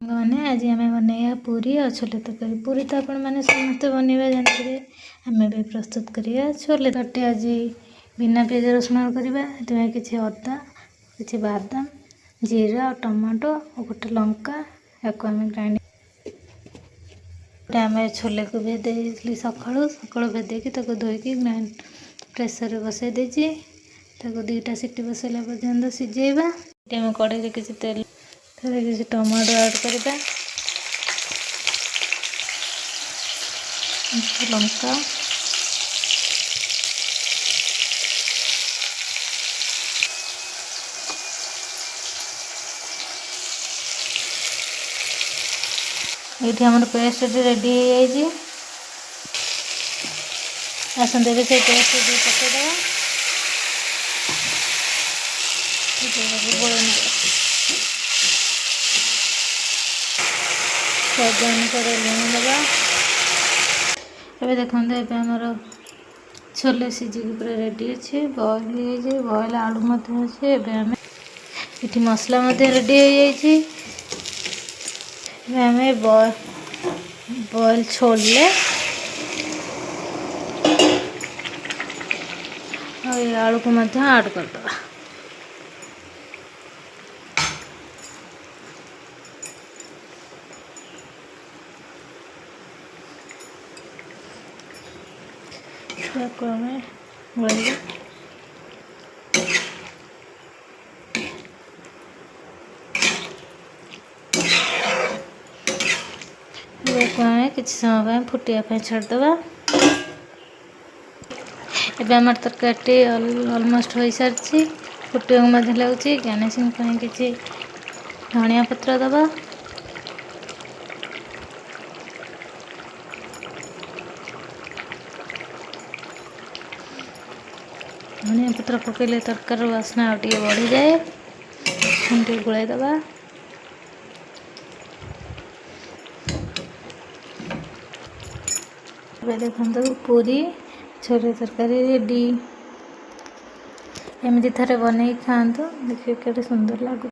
मैंने आज आम बनैया पूरी और छोले तरकारी। पूरी तो आपण मैंने समस्त बनवा जानते, आम भी प्रस्तुत करिया छोले तटे। आज बिना पियाज रसुण करवा, किसी अदा, किसी बादाम, जीरा और टमाटो और गोटे लंका या आम ग्राइंड। आम छोले को भेदे सकालू सकालू भेदेकी धोईकी ग्राइंड प्रेसर बसई देची। दुईटा सीटी बसैला पर्यंत सिझेबा। आम कड़े किसी तेल किसी टमाटो ऐड करवा, लंका, ये आम पेस्ट रेडी हो आसते से पेस्ट पकईदे स्वाद अनुसार लुण देवा। देखते आमर छोले सीझिकी पूरा रेडी अच्छे, बॉयल बॉयल आलू अच्छे। आम ये मसला रेडी हो आम बॉयल छोले आलू को ऐड करदे। किसी समय फुटिया छाड़देवा। एवं आम तरकारी ऑलमोस्ट हो सारी फुटिया लगुच। गार्निशिंग किसी धनिया पत्र दबा। धनिया पत्र पकईले तरकार वासना आउ टे बढ़ी जाए। गुड़ाई दबा। देखो पूरी छोले तरकारी रेडी। एमती थे बन खातु, देखिए केते सुंदर लगुच।